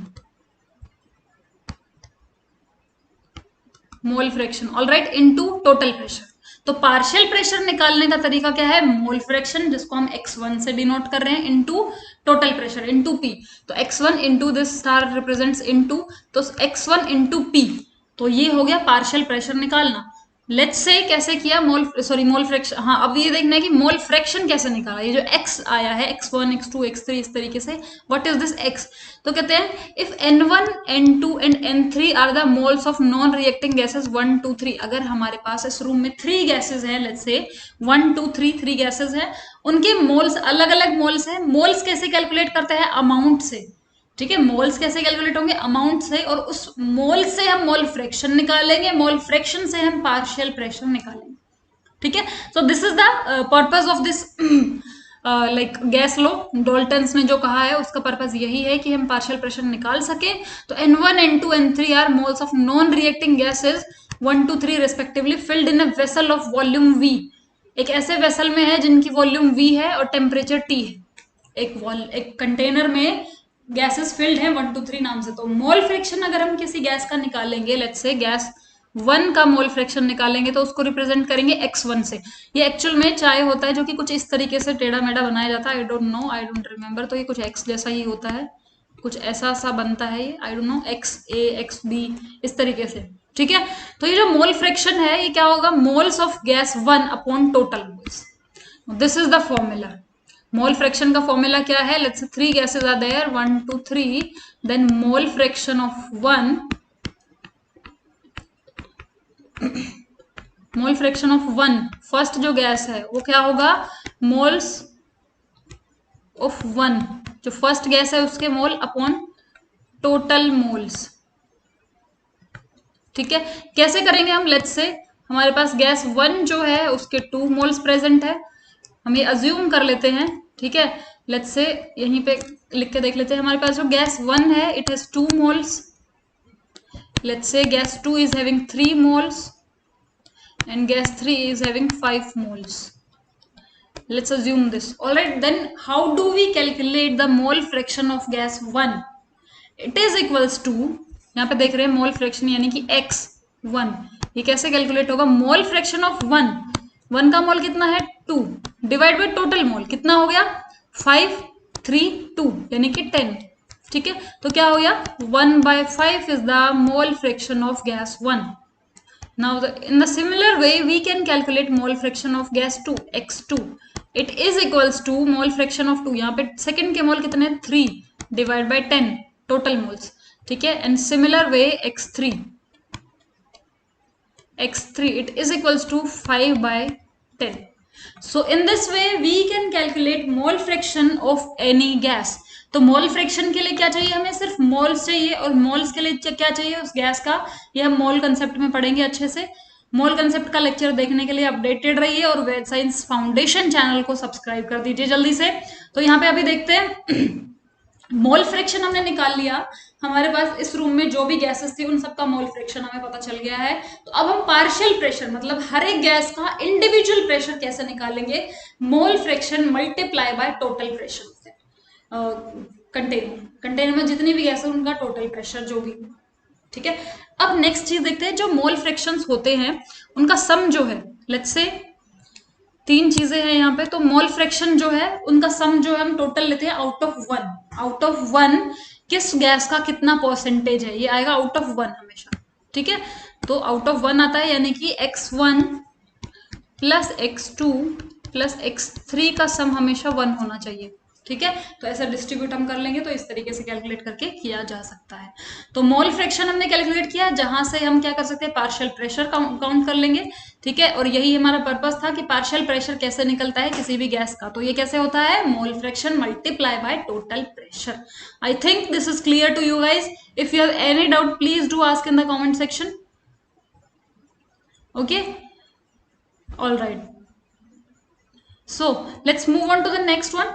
A: mole fraction, alright, into total pressure. तो पार्शियल प्रेशर निकालने का तरीका क्या है, मोल फ्रैक्शन जिसको हम x1 से डिनोट कर रहे हैं, into total pressure into p। तो x1 into this star represents into, तो x1 इनटू p, तो ये हो गया पार्शियल प्रेशर निकालना। लेट्स से कैसे किया, मोल फ्रैक्शन, हाँ अब ये देखना है कि मोल फ्रैक्शन कैसे निकाला, ये जो x आया है x1 x2 x3 इस तरीके से, व्हाट इज दिस x, तो कहते हैं if n1 n2 and n3 are the moles of non reacting gases 1 2 3, अगर हमारे पास इस रूम में 3 गैसेस हैं, लेट्स से 1 2 3 3 गैसेस हैं, उनके मोल्स अलग अलग मोल्स हैं। मोल्स कैसे कैलकुलेट करते हैं, अमाउंट से, ठीक है। मोल्स कैसे कैलकुलेट होंगे, अमाउंट से, और उस मोल से हम मोल फ्रैक्शन निकालेंगे, मोल फ्रैक्शन से हम पार्शियल प्रेशर निकालेंगे, ठीक है। सो this is the purpose of this like gas law, Dalton's ने जो कहा है उसका पर्पस यही है कि हम पार्शियल प्रेशर निकाल सके। तो n1 n2 n3 are moles of non reacting gases 1 2 3 respectively filled in a vessel of volume v, एक ऐसे वेसल में है जिनकी वॉल्यूम v है और टेम्परेचर t है, एक कंटेनर में गैसेस फिल्ड है 1 2 3 नाम से। तो मोल फ्रैक्शन अगर हम किसी गैस का निकालेंगे, लेट्स से गैस 1 का मोल फ्रैक्शन निकालेंगे, तो उसको रिप्रेजेंट करेंगे x1 से। ये एक्चुअल में चाय होता है जो कि कुछ इस तरीके से टेढ़ा मेढ़ा बनाया जाता है, I don't know, I don't remember, तो ये कुछ x जैसा ही होता है, कुछ ऐसा सा बनता है ये, I don't know, XA XB इस तरीके से, ठीक है। तो ये जो मोल फ्रैक्शन है ये क्या होगा, moles of gas 1 upon total moles, this is the formula. Mole fraction का फॉर्मूला क्या है, let's say 3 gases are there 1 2 3, then mole fraction of 1, mole fraction of 1, first जो गैस है वो क्या होगा, मोल्स ऑफ 1, जो फर्स्ट गैस है उसके मोल अपॉन टोटल मोल्स, ठीक है। कैसे करेंगे हम, लेट्स से हमारे पास गैस 1 जो है उसके 2 मोल्स प्रेजेंट है, हम ये अज्यूम कर लेते हैं, ठीक है। लेट्स से यहीं पे लिख के देख लेते हैं, हमारे पास जो गैस 1 है it has 2 moles, let's say gas 2 is having 3 moles and gas 3 is having 5 moles. Let's assume this. Alright, then how do we calculate the mole fraction of gas 1? It is equals to, यहाँ पे देख रहे हैं mole fraction यानी कि x1, ये कैसे calculate होगा, मोल फ्रैक्शन ऑफ 1 का मोल कितना है 2, डिवाइड बाय टोटल मोल कितना हो गया 5 3 2 यानी कि 10, ठीक है। तो क्या हो गया 1/5 is the mole fraction of gas 1। Now, in the similar way, we can calculate mole fraction of gas 2, x2. It is equals to mole fraction of 2. यहाँ पे second के मोल कितने 3 divide by 10 total moles, ठीक है। And similar way x3 it is equals to 5/10. So in this way we can calculate mole fraction of any gas. तो mole fraction के लिए क्या चाहिए, हमें सिर्फ मोल्स चाहिए, और मोल्स के लिए क्या चाहिए उस गैस का, ये हम मोल कंसेप्ट में पढ़ेंगे अच्छे से। मोल कंसेप्ट का लेक्चर देखने के लिए अपडेटेड रहिए और वेद साइंस फाउंडेशन चैनल को सब्सक्राइब कर दीजिए जल्दी से। तो यहाँ पे अभी देखते हैं मोल फ्रैक्शन हमने निकाल लिया, हमारे पास इस रूम में जो भी गैसेस थी उन सबका मोल फ्रैक्शन हमें पता चल गया है। तो अब हम पार्शियल प्रेशर मतलब हर एक गैस का इंडिविजुअल प्रेशर कैसे निकालेंगे, मोल fraction multiply by total pressure से। कंटेनर में जितनी भी गैस है उनका टोटल प्रेशर जो भी, ठीक है। अब नेक्स्ट चीज देखते हैं, जो मोल फ्रैक्शंस होते हैं उनका सम जो है, लेट्स से 3 चीजें हैं यहाँ पे, तो मोल फ्रैक्शन जो है उनका सम जो है हम टोटल लेते हैं आउट ऑफ 1। आउट ऑफ 1 किस गैस का कितना परसेंटेज है, ये आएगा आउट ऑफ 1 हमेशा, ठीक है। तो आउट ऑफ 1 आता है, यानी कि x1 plus x2 plus x3 का सम हमेशा 1 होना चाहिए, ठीक है। तो ऐसा डिस्ट्रीब्यूट हम कर लेंगे तो इस तरीके से कैलकुलेट करके किया जा सकता है। तो मोल फ्रैक्शन हमने कैलकुलेट किया, जहां से हम क्या कर सकते हैं, पार्शियल प्रेशर काउंट कर लेंगे, ठीक है। और यही हमारा पर्पस था कि पार्शियल प्रेशर कैसे निकलता है किसी भी गैस का, तो ये कैसे होता है, mole fraction multiply by total pressure. I think this is clear to you guys. If you have any doubt please do ask in the comment section. Okay, all right, so let's move on to the next one.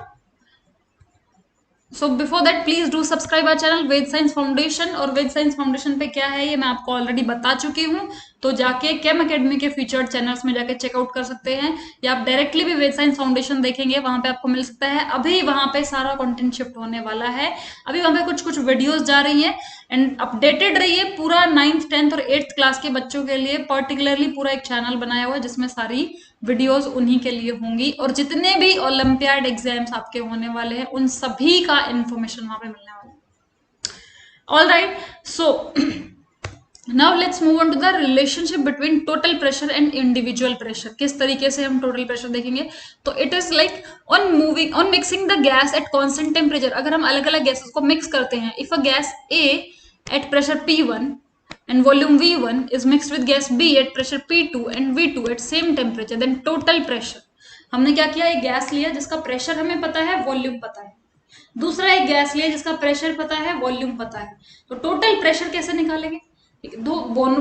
A: So before that please do subscribe our channel Ved science foundation. और Ved science foundation पे क्या है ये मैं आपको already बता चुकी हूँ, तो जाके केम अकेडमी के फीचर्ड चैनल्स में जाके चेकआउट कर सकते हैं, या आप डायरेक्टली भी वेद साइंस फाउंडेशन देखेंगे वहां पे आपको मिल सकता है। अभी वहां पे सारा कंटेंट शिफ्ट होने वाला है, अभी वहां पे कुछ कुछ वीडियोस जा रही है, एंड अपडेटेड रहिए। पूरा 9th 10th और 8th क्लास के बच्चों के लिए पर्टिकुलरली पूरा एक चैनल बनाया हुआ है जिसमें सारी वीडियोस उन्हीं के लिए होंगी, और जितने भी ओलंपियाड एग्जाम्स आपके होने वाले हैं उन सभी का इंफॉर्मेशन वहां पे मिलने वाला है। All right, so now let's move on to the relationship between total pressure and individual pressure. किस तरीके से हम टोटल प्रेशर देखेंगे, तो it is like on mixing the gas at constant temperature. अगर हम अलग अलग गैसेस को मिक्स करते हैं, if a gas A at pressure P1 and volume V1 is mixed with gas B at pressure P2 and V2 at same temperature, then total pressure। हमने क्या किया, एक गैस लिया जिसका प्रेशर हमें पता है, वॉल्यूम पता है, दूसरा एक गैस लिया जिसका प्रेशर पता है, वॉल्यूम पता है, तो टोटल प्रेशर कैसे निकालेंगे, दो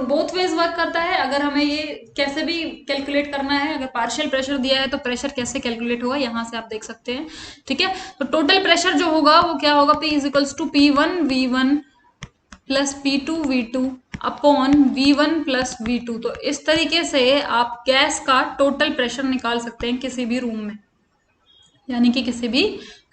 A: बोथ वेज वर्क करता है। अगर हमें ये कैसे भी कैलकुलेट करना है, अगर पार्शियल प्रेशर दिया है तो प्रेशर कैसे कैलकुलेट होगा यहां से आप देख सकते हैं, ठीक है। तो टोटल प्रेशर जो होगा वो क्या होगा, P is equals to P1 V1 plus P2 V2 upon V1 plus V2। तो इस तरीके से आप गैस का टोटल प्रेशर निकाल सकते हैं किसी भी रूम में, यानी कि किसी भी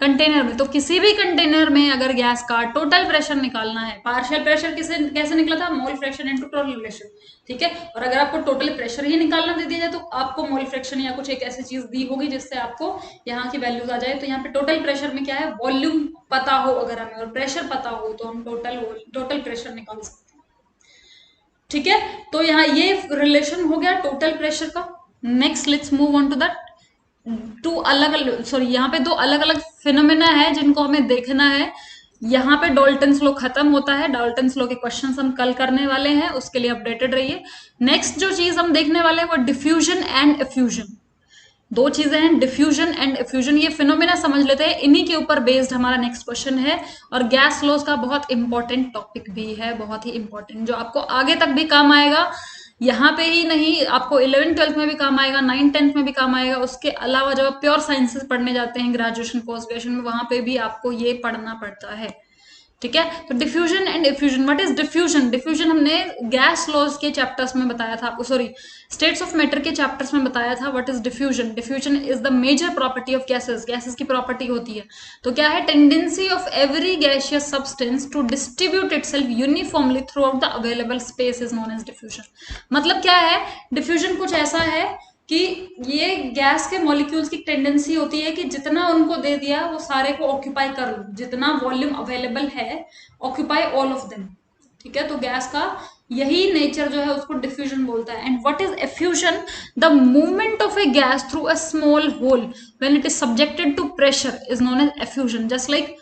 A: कंटेनर में। तो किसी भी कंटेनर में अगर गैस का टोटल प्रेशर निकालना है, पार्शियल प्रेशर कैसे निकला था, mole fraction into total pressure, ठीक है। और अगर आपको टोटल प्रेशर ही निकालना दे दिया जाए तो आपको मोल फ्रैक्शन या कुछ एक ऐसी चीज दी होगी जिससे आपको यहाँ की वैल्यूज आ जाए। तो यहाँ पे टोटल प्रेशर में क्या है, वॉल्यूम पता हो अगर हमें और प्रेशर पता हो तो हम टोटल प्रेशर निकाल सकते हैं, ठीक है। तो यहाँ ये रिलेशन हो गया टोटल प्रेशर का। Next let's move on to that यहाँ पे 2 अलग अलग फिनोमेना है जिनको हमें देखना है। यहाँ पे डाल्टन्स लॉ खत्म होता है, डाल्टन्स लॉ के क्वेश्चंस हम कल करने वाले हैं, उसके लिए अपडेटेड रहिए। नेक्स्ट जो चीज हम देखने वाले हैं वो डिफ्यूजन एंड एफ्यूजन। 2 चीजें हैं, डिफ्यूजन एंड एफ्यूजन, ये फिनोमेना समझ लेते हैं, इन्हीं के ऊपर बेस्ड हमारा नेक्स्ट क्वेश्चन है। और गैस लॉज का बहुत इंपॉर्टेंट टॉपिक भी है, बहुत ही इंपॉर्टेंट, जो आपको आगे तक भी काम आएगा, यहाँ पे ही नहीं, आपको 11th 12th में भी काम आएगा, 9th 10th में भी काम आएगा। उसके अलावा जब आप प्योर साइंसेस पढ़ने जाते हैं ग्रेजुएशन पोस्ट ग्रेजुएशन में, वहां पे भी आपको ये पढ़ना पड़ता है, ठीक है। तो diffusion and effusion, what is diffusion, diffusion हमने गैस लॉज के चैप्टर्स में बताया था आपको, सॉरी स्टेट्स ऑफ मैटर के चैप्टर्स में बताया था। What is diffusion, diffusion is the major property of gases, gases की प्रॉपर्टी होती है। तो क्या है, tendency of every gaseous substance to distribute itself uniformly throughout the available space is known as diffusion. मतलब क्या है, डिफ्यूजन कुछ ऐसा है कि ये गैस के मॉलिक्यूल्स की टेंडेंसी होती है कि जितना उनको दे दिया वो सारे को ऑक्यूपाई कर लो, जितना वॉल्यूम अवेलेबल है ऑक्यूपाई ऑल ऑफ देम, ठीक है। तो गैस का यही नेचर जो है उसको डिफ्यूजन बोलता है। And what is effusion, the movement of a gas through a small hole when it is subjected to pressure is known as effusion. Just like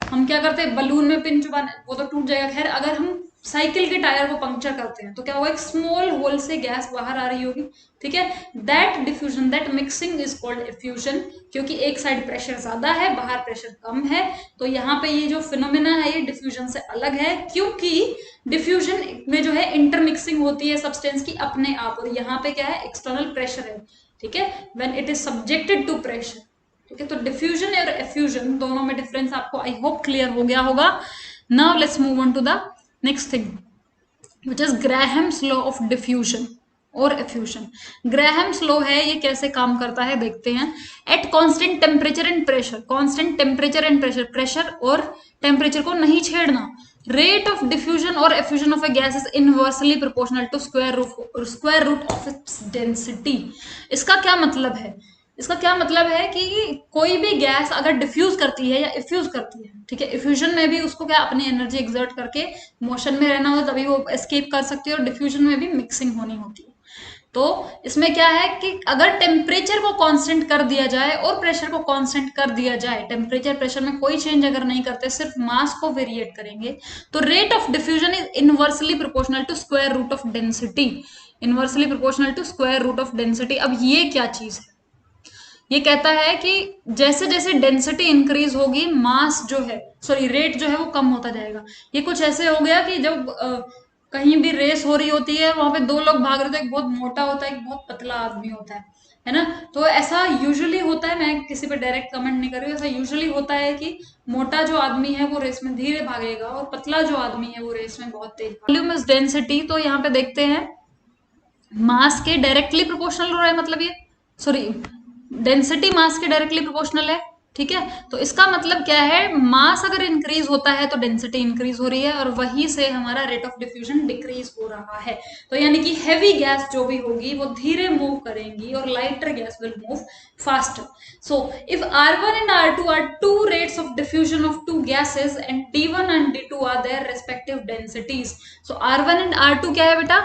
A: हम क्या करते हैं, बलून में पिन चुबाना, वो तो टूट जाएगा, खैर अगर हम साइकिल के टायर को पंक्चर करते हैं तो क्या होगा, एक स्मॉल होल से गैस बाहर आ रही होगी, ठीक है। That diffusion, that mixing is called effusion, क्योंकि एक साइड प्रेशर ज्यादा है, बाहर प्रेशर कम है। तो यहाँ पे ये जो फिनोमेना है ये डिफ्यूजन से अलग है, क्योंकि डिफ्यूजन में जो है इंटरमिक्सिंग होती है सब्सटेंस की अपने आप, और यहाँ पे क्या है, एक्सटर्नल प्रेशर है, ठीक है, when it is subjected to pressure, ठीक है, तो डिफ्यूजन और एफ्यूजन दोनों में डिफरेंस आपको आई होप क्लियर हो गया होगा। Now let's move on to the next thing which is Graham's law of diffusion और एफ्यूजन। ग्राहम्स लॉ है, ये कैसे काम करता है देखते हैं। At constant temperature and pressure, constant temperature and pressure, pressure और टेम्परेचर को नहीं छेड़ना, रेट ऑफ डिफ्यूजन और effusion of a gas is inversely proportional to square root of its density. इसका क्या मतलब है? इसका क्या मतलब है कि कोई भी गैस अगर डिफ्यूज करती है या इफ्यूज करती है, ठीक है, इफ्यूजन में भी उसको क्या अपनी एनर्जी एक्सर्ट करके मोशन में रहना होता है, तभी वो एस्केप कर सकती है, और डिफ्यूजन में भी मिक्सिंग होनी होती है। तो इसमें क्या है कि अगर टेम्परेचर को कांस्टेंट कर दिया जाए और प्रेशर को कांस्टेंट कर दिया जाए, टेम्परेचर प्रेशर में कोई चेंज अगर नहीं करते, सिर्फ मास को वेरिएट करेंगे, तो rate of diffusion is inversely proportional to square root of density. Inversely proportional to square root of density. अब ये क्या चीज है? ये कहता है कि जैसे जैसे डेंसिटी इंक्रीज होगी, मास जो है, सॉरी, रेट जो है वो कम होता जाएगा। ये कुछ ऐसे हो गया कि जब कहीं भी रेस हो रही होती है, वहां पे दो लोग भाग रहे होते हैं, एक बहुत मोटा होता है, एक बहुत पतला आदमी होता है ना। तो ऐसा यूजुअली होता है, मैं किसी पे डायरेक्ट कमेंट नहीं कर रही हूँ, ऐसा यूजुअली होता है कि मोटा जो आदमी है वो रेस में धीरे भागेगा और पतला जो आदमी है वो रेस में बहुत तेज। वॉल्यूम इज डेंसिटी, तो यहाँ पे देखते हैं मास के डायरेक्टली प्रोपोर्शनल हो रहा है, मतलब ये, सॉरी, डेंसिटी मास के डायरेक्टली प्रोपोर्शनल है, ठीक है। तो इसका मतलब क्या है, मास अगर इंक्रीज होता है तो डेंसिटी इंक्रीज हो रही है, और वहीं से हमारा रेट ऑफ डिफ्यूजन डिक्रीज हो रहा है। तो यानी कि हैवी गैस जो भी होगी वो धीरे मूव करेंगी और lighter gas will move faster. So if R1 and R2 are two rates of diffusion of two gases and D1 and D2 are their respective densities. So R1 and R2 क्या है बेटा?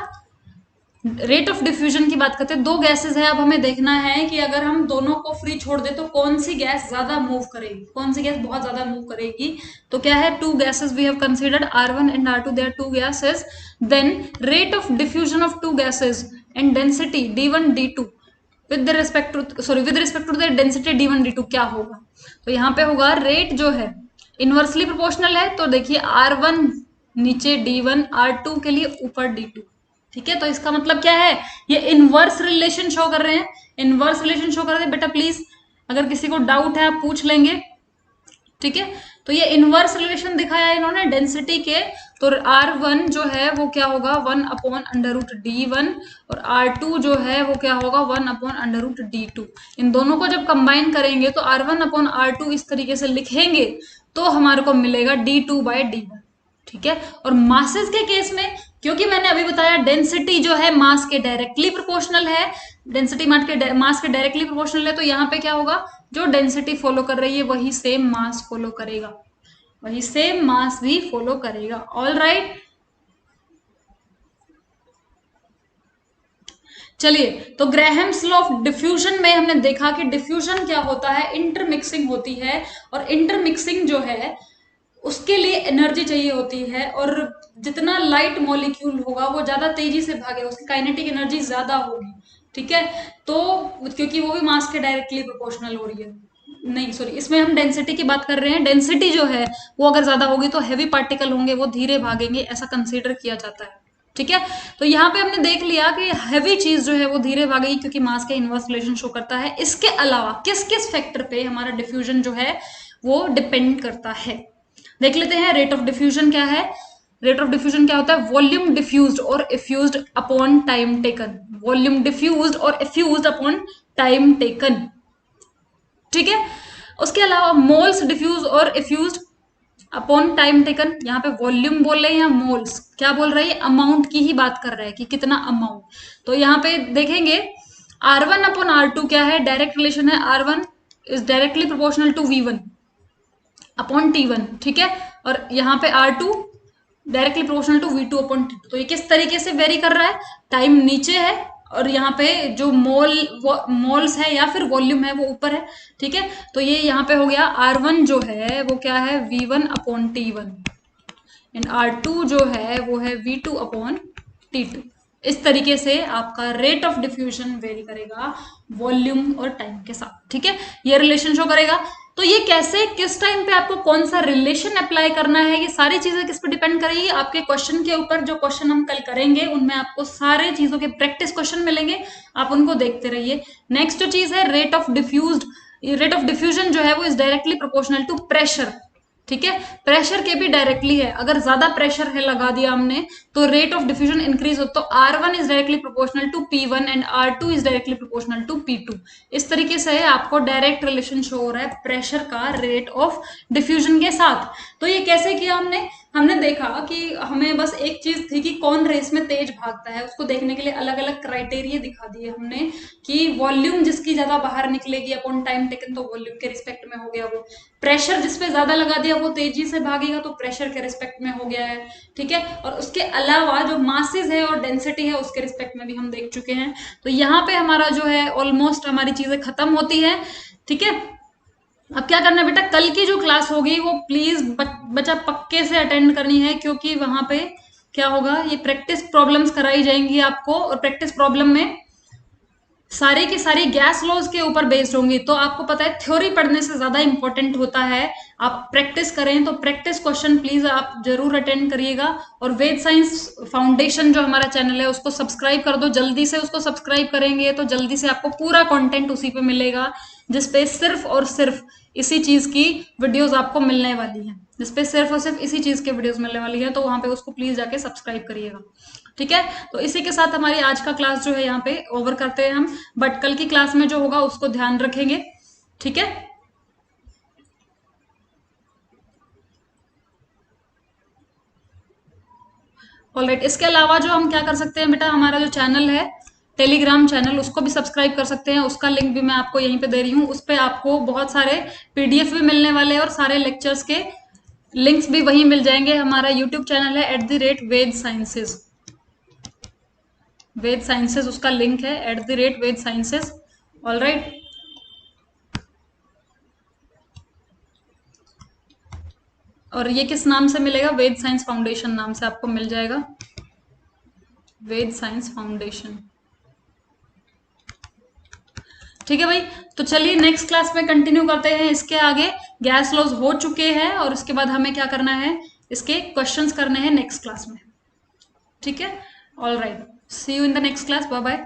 A: Rate of diffusion की बात करते हैं। दो gases है, अब हमें देखना है कि अगर हम दोनों को फ्री छोड़ दे तो कौन सी गैस ज्यादा मूव करेगी, कौन सी गैस बहुत ज्यादा मूव करेगी। तो क्या है, two gases we have considered R1 and R2, they are two gases, then rate of diffusion of two gases and density D1 D2 with respect to the density D1 D2 क्या होगा। तो यहाँ पे होगा रेट जो है inversely proportional है, तो देखिए R1 नीचे D1, R2 के लिए ऊपर D2, ठीक है। तो इसका मतलब क्या है, ये इनवर्स रिलेशन शो कर रहे हैं, इनवर्स रिलेशन शो कर रहे हैं। बेटा प्लीज अगर किसी को डाउट है आप पूछ लेंगे, ठीक है। तो ये इनवर्स रिलेशन दिखाया है इन्होंने डेंसिटी के, तो R1 जो है वो क्या होगा 1/√D1 और R2 जो है वो क्या होगा 1/√D2। इन दोनों को जब कंबाइन करेंगे तो R1/R2 इस तरीके से लिखेंगे तो हमारे को मिलेगा D2/D1, ठीक है। और मासेस के केस में, क्योंकि मैंने अभी बताया डेंसिटी जो है मास के डायरेक्टली प्रोपोर्शनल है, डेंसिटी मास के डायरेक्टली प्रोपोर्शनल है, तो यहाँ पे क्या होगा, जो डेंसिटी फॉलो कर रही है वही सेम मास फॉलो करेगा, वही सेम मास भी फॉलो करेगा। ऑल राइट, चलिए, तो ग्राहम्स लॉ ऑफ डिफ्यूजन में हमने देखा कि डिफ्यूजन क्या होता है, इंटरमिक्सिंग होती है, और इंटरमिक्सिंग जो है उसके लिए एनर्जी चाहिए होती है, और जितना लाइट मॉलिक्यूल होगा वो ज्यादा तेजी से भागेगा, उसकी काइनेटिक एनर्जी ज्यादा होगी, ठीक है। तो क्योंकि वो भी मास के डायरेक्टली प्रोपोर्शनल हो रही है, नहीं सॉरी, इसमें हम डेंसिटी की बात कर रहे हैं। डेंसिटी जो है वो अगर ज्यादा होगी तो हैवी पार्टिकल होंगे वो धीरे भागेंगे, ऐसा कंसीडर किया जाता है, ठीक है। तो यहाँ पे हमने देख लिया कि हैवी चीज जो है वो धीरे भागेगी क्योंकि मास के इनवर्स रिलेशन शो करता है। इसके अलावा किस किस फैक्टर पे हमारा डिफ्यूजन जो है वो डिपेंड करता है, देख लेते हैं। रेट ऑफ डिफ्यूजन क्या है, रेट ऑफ डिफ्यूजन क्या होता है, वॉल्यूम डिफ्यूज्ड और effused upon time taken, volume diffused और इफ्यूज्ड अपॉन टाइम टेकन, ठीक है। उसके अलावा मोल्स डिफ्यूज और इफ्यूज्ड अपॉन टाइम टेकन, यहाँ पे वॉल्यूम बोल रहे हैं या मोल्स क्या बोल रहे हैं, अमाउंट की ही बात कर रहे हैं कि कितना अमाउंट। तो यहाँ पे देखेंगे R1/R2 क्या है, डायरेक्ट रिलेशन है, R1 is directly proportional to V1 upon T1, ठीक है। और यहाँ पे R2 directly proportional to V2 upon T2। तो ये किस तरीके से वेरी कर रहा है, टाइम नीचे है और यहाँ पे जो मोल्स है या फिर वॉल्यूम है वो ऊपर है, ठीक है। तो ये यहाँ पे हो गया R1 जो है वो क्या है V1 upon T1 and R2 जो है वो है V2 अपॉन T2। इस तरीके से आपका रेट ऑफ डिफ्यूजन वेरी करेगा वॉल्यूम और टाइम के साथ, ठीक है। ये रिलेशन शो करेगा। तो ये कैसे, किस टाइम पे आपको कौन सा रिलेशन अप्लाई करना है, ये सारी चीजें किस पे डिपेंड करेगी, आपके क्वेश्चन के ऊपर। जो क्वेश्चन हम कल करेंगे उनमें आपको सारे चीजों के प्रैक्टिस क्वेश्चन मिलेंगे, आप उनको देखते रहिए। नेक्स्ट जो चीज है rate of diffused rate of diffusion जो है वो is directly proportional to pressure, ठीक है। प्रेशर के भी डायरेक्टली है, अगर ज्यादा प्रेशर है लगा दिया हमने तो रेट ऑफ डिफ्यूजन इंक्रीज हो, तो R1 is directly proportional to P1 and R2 is directly proportional to P2। इस तरीके से आपको डायरेक्ट रिलेशन शो हो रहा है प्रेशर का रेट ऑफ डिफ्यूजन के साथ। तो ये कैसे किया हमने, हमने देखा कि हमें बस एक चीज थी कि कौन रेस में तेज भागता है, उसको देखने के लिए अलग अलग क्राइटेरिया दिखा दिए हमने कि वॉल्यूम जिसकी ज्यादा बाहर निकलेगी अपॉन टाइम टेकन तो वॉल्यूम के रिस्पेक्ट में हो गया वो, प्रेशर जिसपे ज्यादा लगा दिया वो तेजी से भागेगा तो प्रेशर के रिस्पेक्ट में हो गया है, ठीक है। और उसके अलावा जो मासेस है और डेंसिटी है उसके रिस्पेक्ट में भी हम देख चुके हैं। तो यहाँ पे हमारा जो है ऑलमोस्ट हमारी चीजें खत्म होती है, ठीक है। अब क्या करना है बेटा, कल की जो क्लास होगी वो प्लीज बच्चा पक्के से अटेंड करनी है, क्योंकि वहां पे क्या होगा, ये प्रैक्टिस प्रॉब्लम्स कराई जाएंगी आपको, और प्रैक्टिस प्रॉब्लम में सारी की सारी गैस लॉज के ऊपर बेस्ड होंगी। तो आपको पता है थ्योरी पढ़ने से ज्यादा इंपॉर्टेंट होता है आप प्रैक्टिस करें, तो प्रैक्टिस क्वेश्चन प्लीज आप जरूर अटेंड करिएगा। और वेद साइंस फाउंडेशन जो हमारा चैनल है उसको सब्सक्राइब कर दो, जल्दी से उसको सब्सक्राइब करेंगे तो जल्दी से आपको पूरा कंटेंट उसी पे मिलेगा, जिसपे सिर्फ और सिर्फ इसी चीज की वीडियोस आपको मिलने वाली है, जिसपे सिर्फ और सिर्फ इसी चीज के वीडियोस मिलने वाली है। तो वहां पे उसको प्लीज जाके सब्सक्राइब करिएगा, ठीक है। तो इसी के साथ हमारी आज का क्लास जो है यहाँ पे ओवर करते हैं हम, बट कल की क्लास में जो होगा उसको ध्यान रखेंगे, ठीक है। ऑलराइट, इसके अलावा जो हम क्या कर सकते हैं बेटा, हमारा जो चैनल है टेलीग्राम चैनल उसको भी सब्सक्राइब कर सकते हैं, उसका लिंक भी मैं आपको यहीं पे दे रही हूँ। उस पर आपको बहुत सारे PDF भी मिलने वाले हैं और सारे लेक्चर्स के लिंक्स भी वहीं मिल जाएंगे। हमारा यूट्यूब चैनल है @वेद साइंसेज, वेद साइंसेज उसका लिंक है @वेद साइंसेज। ऑलराइट, और ये किस नाम से मिलेगा, वेद साइंस फाउंडेशन नाम से आपको मिल जाएगा, वेद साइंस फाउंडेशन, ठीक है भाई। तो चलिए नेक्स्ट क्लास में कंटिन्यू करते हैं इसके आगे। गैस लॉज हो चुके हैं और उसके बाद हमें क्या करना है, इसके क्वेश्चंस करने हैं नेक्स्ट क्लास में, ठीक है। All right, see you in the next class, bye bye.